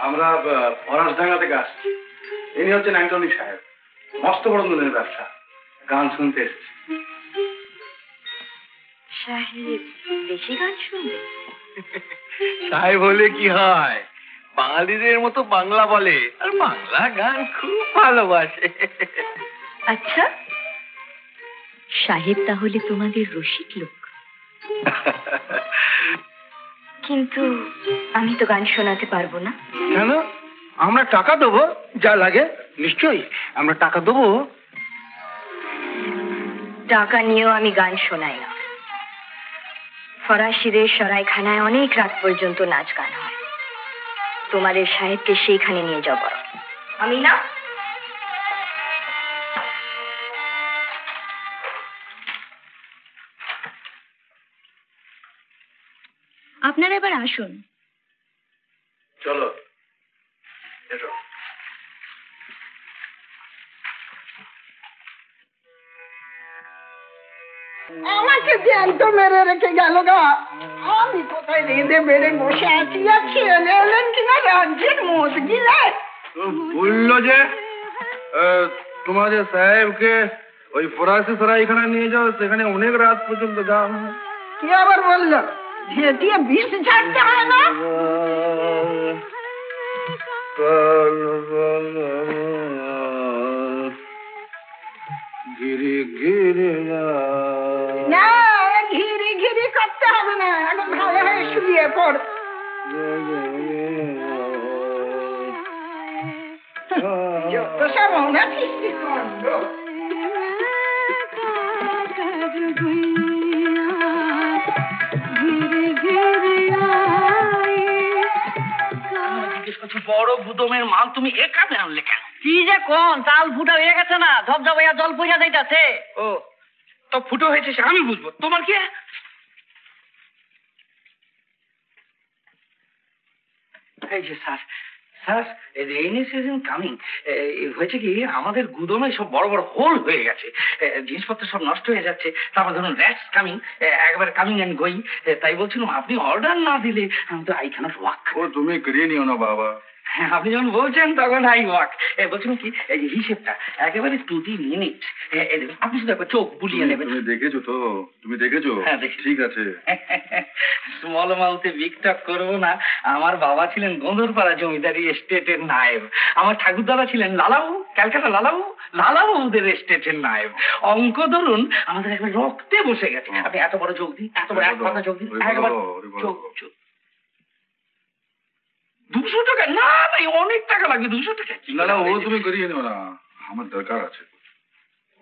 আমরা ফরাসডাঙ্গা থেকে আসছি। ইনি হচ্ছেন অ্যান্টনি সাহেব, মস্ত বড় মনের ব্যবসা, গান শুনতে এসেছি। সাহেব বেশি গান শুনবে? সাহেব হলে কি হয়, বাঙালিদের মতো বাংলা বলে আর বাংলা গান খুব ভালোবাসে। আচ্ছা, সাহেব তাহলে তোমাদের রসিক লোক। কিন্তু আমি তো গান শোনাতে পারবো না। কেন? আমরা টাকা দেবো, যা লাগে। নিশ্চয়ই আমরা টাকা দেবো। টাকা নিয়েও আমি গান শোনাই না। ফরাসিদের সরাইখানায় অনেক রাত পর্যন্ত নাচ গান হয়। তোমাদের সাহেবকে সেইখানে নিয়ে যাব আমি না। আপনারা এবার আসুন। চলো এসো। আমাকে জ্যান্ত মেরে রেখে গেল গা। আমি কোথায় রেঁধে বেড়ে বসে আছি, আর ছেলে এলেন কিনা রাজ্যের মজগিলে। বললো যে তোমাদের সাহেবকে ওই ফরাসি সরাইখানা নিয়ে যাও, সেখানে অনেক রাত পর্যন্ত যাওয়া হয়। কি আবার বললো? ঝেঁটিয়ে বিষ ছাড়তে হয় না? গিরি গিরি না, ঘিরি ঘিরি করতে হবে না, এখন ভালো হয়ে শুয়ে পড়। যত সব ওনা সৃষ্টি করলো। বড় গুদমের মাল তুমি এখানে আনলে কেন? কি যে কোন, চাল ফুটা হয়ে গেছে না, ধবধবাইয়া জল পড়া যাইতাছে। ও তো ফুটো হয়েছে সে আমি বুঝবো, তোমার কি? এই যে sir, sir rainy season coming. হয়েছে কি, আমাদের গুদমে সব বড় বড় হোল হয়ে গেছে, জিনিসপত্র সব নষ্ট হয়ে যাচ্ছে। তারপর ধরুন র্যাটস কামিং, একবার কামিং অ্যান্ড গোয়িং। তাই বলছিলাম আপনি অর্ডার না দিলে আমি তো আই ক্যানট ওয়ার্ক। ও তুমি করিয়ে নিও না বাবা। হ্যাঁ, আপনি যখন বলছেন তখন আই ওয়ার্ক। বলছিলাম কি, এই যে হিসেবটা একেবারে 2-3 মিনিট, আপনি শুধু একবার চোখ বুলিয়ে নেবেন। তুমি দেখেছো তো? তুমি দেখেছো? হ্যাঁ দেখি। ঠিক আছে। স্মল মাউথে বিগ টক করবো না। আমার বাবা ছিলেন গোঁদরপাড়া জমিদারি এস্টেটের নায়েব। আমার ঠাকুরদাদা ছিলেন লালাবাবু, ক্যালকাটা লালাবাবু, লালাবাবুদের এস্টেটের নায়েব। অঙ্ক ধরুন আমাদের একবার রক্তে বসে গেছে। আপনি এত বড় যোগ দিন, এত বড় এক কথা যোগ দিন, একবার যোগ যোগ। 200 টাকা? না না, অনেক টাকা লাগবে। 200 টাকা? না না, ও তুমি করিয়ে নিও না, আমার দরকার আছে।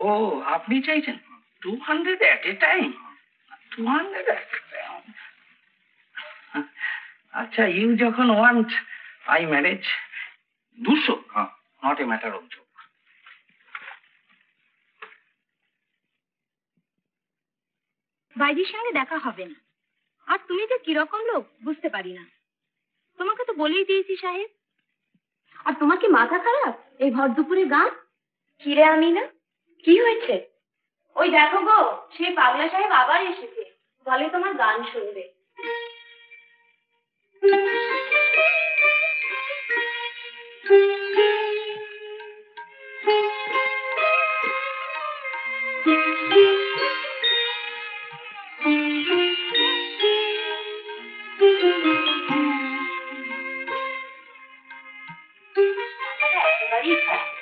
ও আপনি চাইছেন 200 at a time? 200 at a time? আচ্ছা, ইউ যখন ওয়ান্ট আই ম্যানেজ। 200? হ্যাঁ, not a matter of joke. বাইজির সঙ্গে দেখা হবে না। আর তুমি যে কিরকম লোক বুঝতে পারি না। তোমাকে তো বলেই দিয়েছি সাহেব। আর তোমার কি মাথা খারাপ এই ভর দুপুরে গান? কিরে আমি না, কি হয়েছে? ওই দেখো গো, সেই পাগলা সাহেব আবার এসেছে, বলে তোমার গান শুনবে। একেবারেই খারাপ।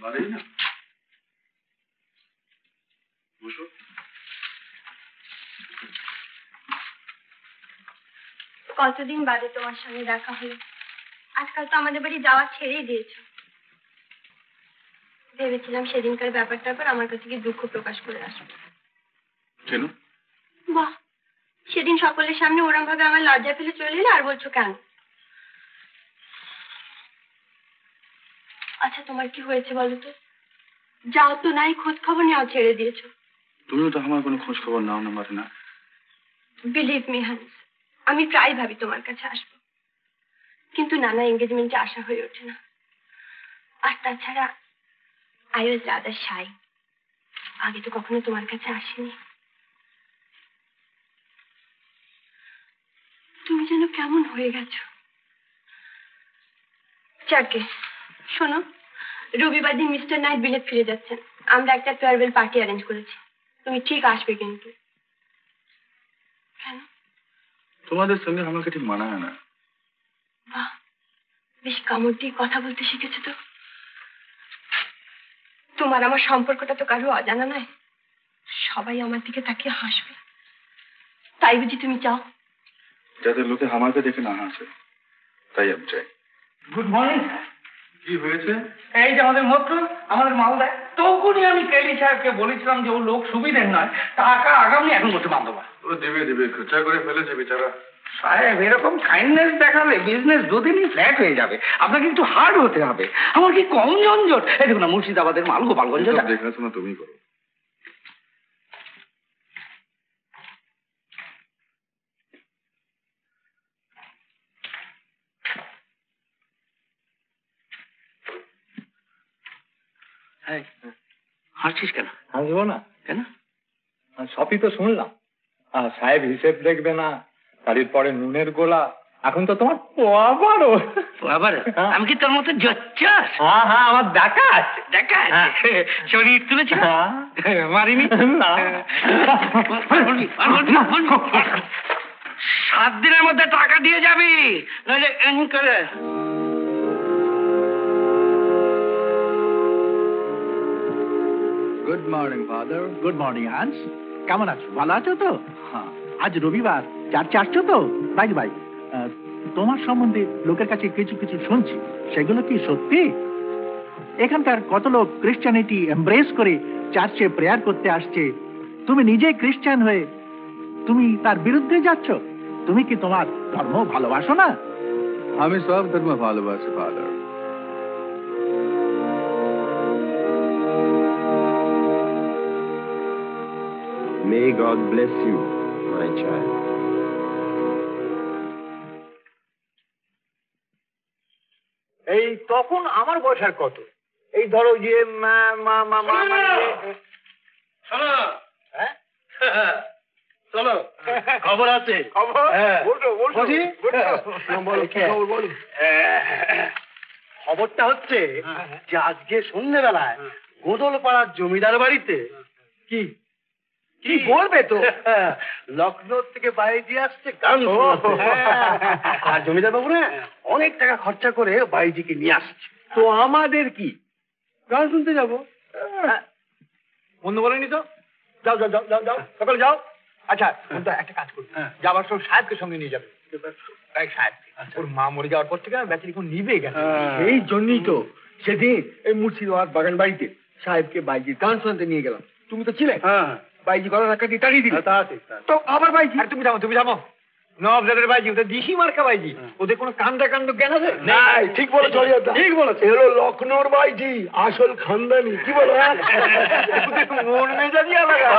মারেই না, বসো। কতদিন বাদে তোমার সঙ্গে দেখা হলো। আজকাল তো আমাদের বাড়ি যাওয়া ছেড়েই দিয়েছো। ভেবেছিলাম সেদিনকার ব্যাপারটার পর আমার কাছে গিয়ে দুঃখ প্রকাশ করে আসবো। কেন? বাহ, সেদিন সকলের সামনে ওরম ভাবে আমার লজ্জা ফেলে চলে এলে, আর বলছো কেন? আচ্ছা তোমার কি হয়েছে বলো তো? যাও তো নাই, খোঁজ খবর নেওয়া ছেড়ে দিয়েছো। তুমিও তো আমার কোনো খোঁজ খবর নাও না মারিনা। বিলিভ মি হান্স, আমি প্রায় ভাবি তোমার কাছে আসবো, কিন্তু নানা এঙ্গেজমেন্টে আসা হয়ে ওঠে না। আর তাছাড়া আই ওয়াজ রাদার শাই। আগে তো কখনো তোমার কাছে আসিনি। তুমি যেন কেমন হয়ে গেছো। যাকে শোনো, রবিবার দিন মিস্টার নাইট বিলেত ফিরে যাচ্ছেন। আমরা একটা ফেয়ারওয়েল পার্টি অ্যারেঞ্জ করেছি, তুমি ঠিক আসবে কিন্তু। কেন? তোমাদের সঙ্গে আমাকে ঠিক মানায় না। বাহ, বেশ কামড় দিয়ে কথা বলতে শিখেছো তো। তোমার আমার সম্পর্কটা তো কারো অজানা নয়, সবাই আমার দিকে তাকিয়ে হাসবে। তাই বুঝি তুমি চাও? যাতে লোকে আমাকে দেখে না হাসে, তাই আমি চাই। Good morning. কি হয়েছে? এই যে আমাদের মতো আমাদের মালদায়, তখনই আমি কেলি সাহেবকে বলেছিলাম যে ও লোক সুবিধের নয়, টাকা আগামী এখন বলতে বান্ধবা। ও দেবে দেবে, খরচা করে ফেলেছে বেচারা। সাহেব এরকম কাইন্ডনেস দেখালে বিজনেস দুদিনই ফ্ল্যাট হয়ে যাবে। আপনাকে একটু হার্ড হতে হবে। আমার কি কম ঝঞ্ঝট। এই দেখুন না, মুর্শিদাবাদের মাল গোপালগঞ্জ সব দেখাশোনা তুমি করো। হাসছিস কেন? হাসবো না কেন? সবই তো শুনলাম। সাহেব হিসেব দেখবে না, তারির পরে নুনের গোলা, এখন তো তোমার পোয়া বড়। আবার আমি কি তোর মতো জচ্চাস? হ্যাঁ হ্যাঁ, আমার দেখা আছে। দেখা শরীর তুলেছি মারিনি না। 7 দিনের মধ্যে টাকা দিয়ে যাবি, নইলে করে। Good morning father. Good morning Hans, কেমন আছো? ভালো আছো তো? হ্যাঁ, আজ রবিবার, চার্চে আসছো তো? বাই বাই, তোমার সম্বন্ধে লোকের কাছে কিছু কিছু শুনছি, সেগুলো কি সত্যি? এখানকার কত লোক ক্রিশ্চিয়ানিটি এমব্রেস করে চার্চে প্রেয়ার করতে আসছে, তুমি নিজে ক্রিশ্চিয়ান হয়ে তুমি তার বিরুদ্ধে যাচ্ছ। তুমি কি তোমার ধর্ম ভালোবাসো না? আমি সব ধর্ম ভালোবাসি father. May God bless you, my child. এই তখন আমার বয়স আর কত? এই ধরো যে চলো, খবর আছে। খবরটা হচ্ছে যে আজকে সন্ধ্যেবেলায় গোদলপাড়ার জমিদার বাড়িতে কি কি বলবে তো, লখনৌ থেকে বাইজি আসছে গান শোনাতে। আর জমিদার বাবু না অনেক টাকা খরচা করে বাইজিকে নিয়ে আসছে। তো আমাদের কি, গান শুনতে যাবো? বন্ধু বলেনি তো? যাও যাও যাও যাও যাও, সকালে যাও। আচ্ছা একটা কাজ করবো, যাবার সব সাহেবকে সঙ্গে নিয়ে যাবে। সাহেব ওর মা মরে যাওয়ার পর থেকে বেচারি এখন নিবে গেছে। এই জন্যই তো সেদিন এই মুর্শিদাবাদ বাগান বাড়িতে সাহেবকে বাইজির গান শুনতে নিয়ে গেলাম। তুমি তো ছিলে। বাইজি গলা ধাক্কা দিয়ে তাড়িয়ে দিলে। তো আবার বাইজি, আর তুমি যাবো, তুমি যাবো নবজাদের বাইজি, ওদের দিশি মার্কা বাইজি, ওদের কোনো কান্দা কাণ্ড জ্ঞান আছে? ঠিক বলেছ, ঠিক বলেছ। এলো লখনৌর বাইজি, আসল খানদানি। কি বলো? মন মেজাজি আলাদা।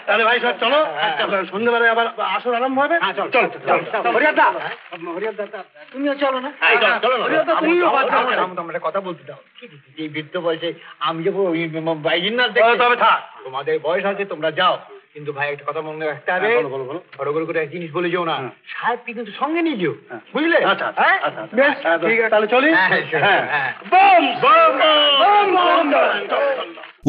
তাহলে ভাই সব চলো, সন্ধ্যাবেলায় আবার আসর আরম্ভ হবে। চলো হরিয়াদা, তুমিও চলো না? আমরা কথা বলতে দাও। এই বৃদ্ধ বয়সে আমি যাবো বাইজির নাচ দেখতে? তবে থাক, তোমাদের বয়স আছে, তোমরা যাও। কিন্তু ভাই একটা কথা মনে রাখতে হবে, বড় করে এক জিনিস বলে যেও না, সাহেবকে কিন্তু সঙ্গে নিয়ে যেও, বুঝলে? আচ্ছা বেশ, ঠিক আছে, তাহলে চলি।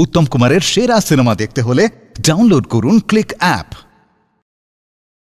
উত্তম কুমারের সেরা সিনেমা দেখতে হলে ডাউনলোড করুন ক্লিক অ্যাপ।